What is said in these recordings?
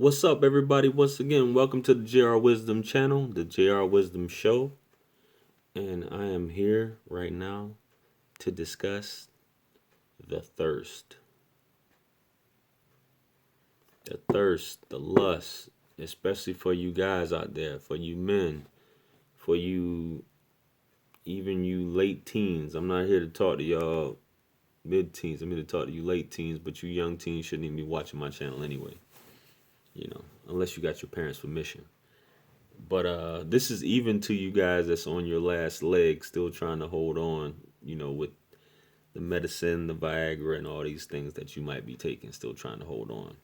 What's up, everybody? Once again, welcome to the JR Wisdom channel, the JR Wisdom Show. And I am here right now to discuss the thirst. The thirst, the lust, especially for you guys out there, for you men, for you, even you late teens. I'm not here to talk to y'all mid teens. I'm here to talk to you late teens, but you young teens shouldn't even be watching my channel anyway, unless you got your parents' permission. But this is even to you guys that's on your last leg, still trying to hold on, with the medicine, the Viagra, and all these things that you might be taking, still trying to hold on.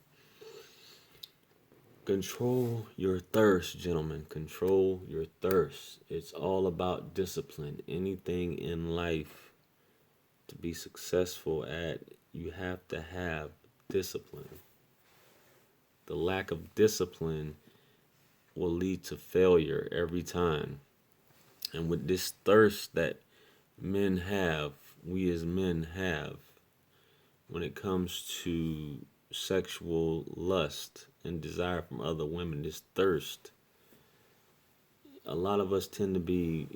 Control your thirst, gentlemen. Control your thirst. It's all about discipline. Anything in life to be successful at, you have to have discipline. The lack of discipline will lead to failure every time. And with this thirst that men have, we as men have, when it comes to sexual lust and desire from other women, this thirst, a lot of us tend to be,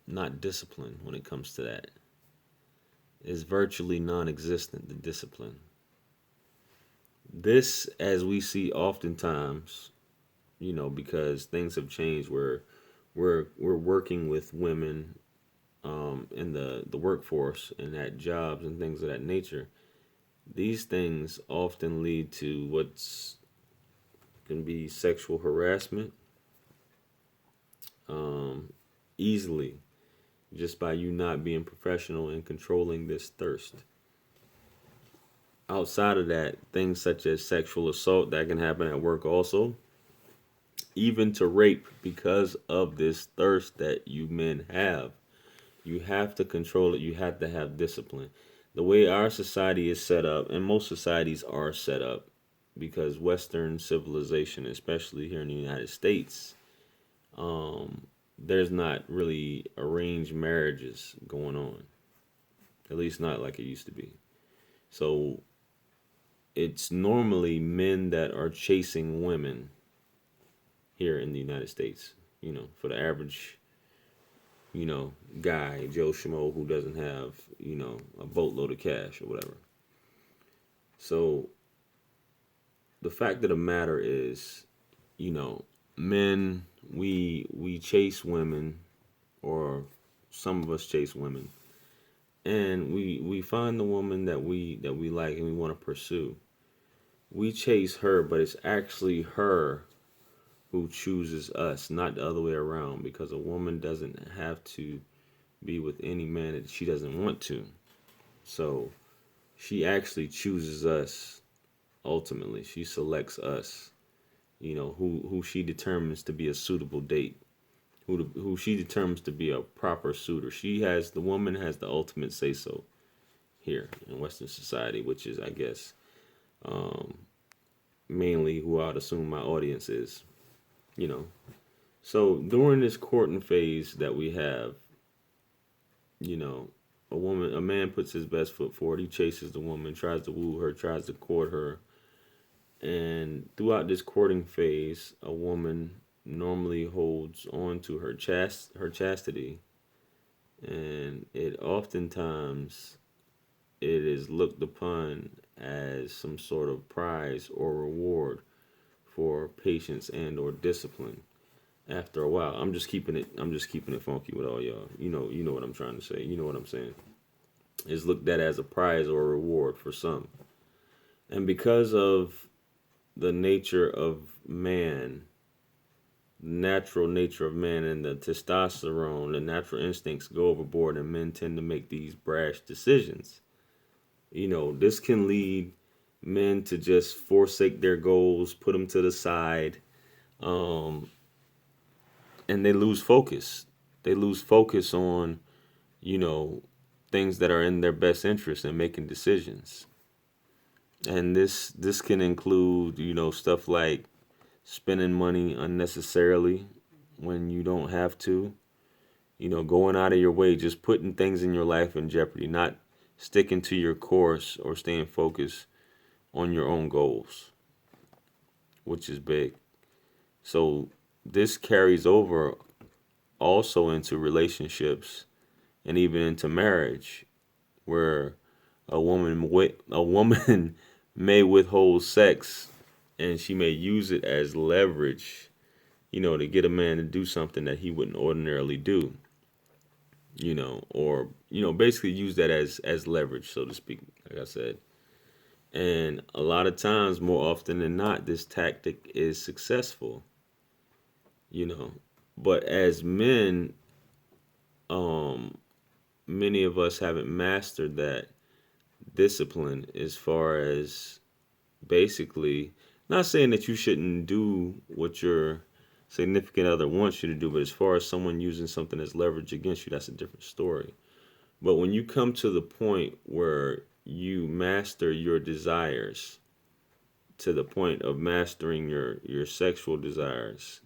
not disciplined when it comes to that. It's virtually non existent, the discipline. This, as we see oftentimes, because things have changed where we're working with women in the workforce and at jobs and things of that nature. These things often lead to what's can be sexual harassment easily, just by you not being professional and controlling this thirst. Outside of that, things such as sexual assault that can happen at work also, even to rape, because of this thirst that you men have. You have to control it. You have to have discipline. The way our society is set up, and most societies are set up, because Western civilization, especially here in the United States, there's not really arranged marriages going on. At least not like it used to be. So it's normally men that are chasing women here in the United States. For the average, guy, Joe Schmo, who doesn't have, a boatload of cash or whatever. So the fact of the matter is, men, we chase women, or some of us chase women, and we find the woman that we like and we want to pursue. We chase her, but it's actually her who chooses us, not the other way around, because a woman doesn't have to be with any man that she doesn't want to. So she actually chooses us ultimately. She selects us, who she determines to be a suitable date, who she determines to be a proper suitor. The woman has the ultimate say so here in Western society, which is, I guess, mainly who I'd assume my audience is, you know. So during this courting phase that we have, you know, a man puts his best foot forward. He chases the woman, tries to woo her, tries to court her. And throughout this courting phase, a woman normally holds on to her chastity, and it oftentimes it is looked upon as some sort of prize or reward for patience and or discipline. After a while, I'm just keeping it funky with all y'all. You know what I'm trying to say. You know what I'm saying. It's looked at as a prize or a reward for some. And because of the nature of man, natural nature of man, and the testosterone, the natural instincts go overboard, and men tend to make these brash decisions. This can lead men to just forsake their goals, put them to the side, um, and they lose focus. They lose focus on, you know, things that are in their best interest and making decisions. And this can include, stuff like spending money unnecessarily when you don't have to, going out of your way, just putting things in your life in jeopardy, not sticking to your course or staying focused on your own goals. which is big. So this carries over also into relationships and even into marriage, where a woman may withhold sex, and she may use it as leverage, to get a man to do something that he wouldn't ordinarily do, or basically use that as leverage, so to speak, like I said. And a lot of times, more often than not, this tactic is successful, you know. But as men, um, many of us haven't mastered that discipline, as far as basically not saying that you shouldn't do what your significant other wants you to do, but as far as someone using something as leverage against you, that's a different story. But when you come to the point where you master your desires, to the point of mastering your sexual desires,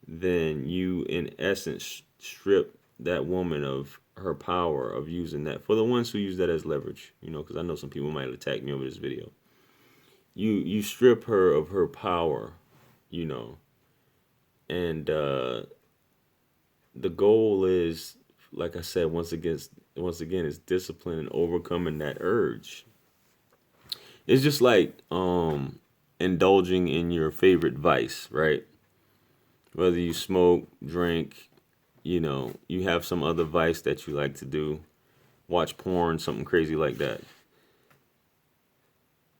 then you in essence strip that woman of her power of using that. For the ones who use that as leverage, because I know some people might attack me over this video. You strip her of her power, you know, and the goal is, like I said, once again, is discipline and overcoming that urge. It's just like indulging in your favorite vice, right? Whether you smoke, drink, you have some other vice that you like to do, watch porn, something crazy like that.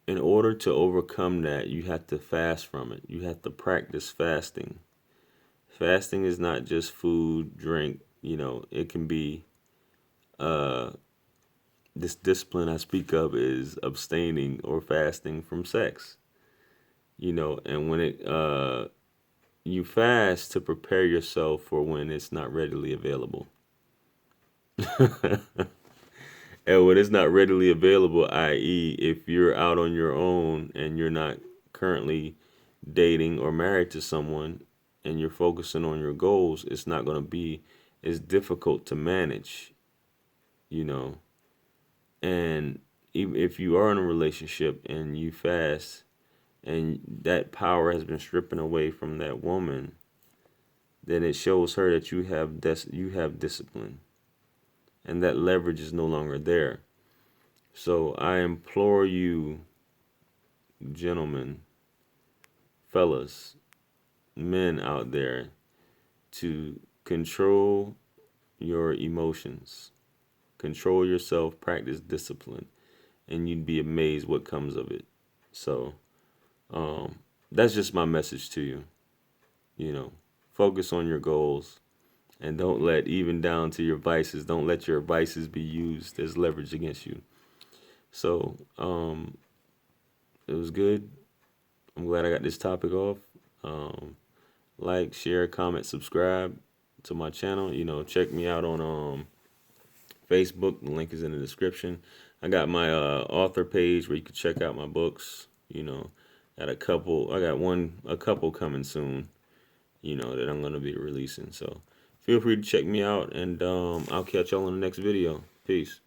In order to overcome that, you have to fast from it. You have to practice fasting. Fasting is not just food, drink, it can be this discipline I speak of is abstaining or fasting from sex. And when you fast to prepare yourself for when it's not readily available. And when it's not readily available, i.e., if you're out on your own and you're not currently dating or married to someone and you're focusing on your goals, it's not going to be as difficult to manage, you know. And even if you are in a relationship and you fast and that power has been stripping away from that woman, then it shows her that you have discipline, and that leverage is no longer there. So I implore you, gentlemen, fellas, men out there, to control your emotions, control yourself, practice discipline, and you'd be amazed what comes of it. So that's just my message to you. Focus on your goals, and don't let, even down to your vices, don't let your vices be used as leverage against you. So it was good. I'm glad I got this topic off. Like, share, comment, subscribe to my channel. Check me out on Facebook. The link is in the description. I got my author page where you can check out my books. Got a couple. I got a couple coming soon. That I'm gonna be releasing. So feel free to check me out, and I'll catch y'all in the next video. Peace.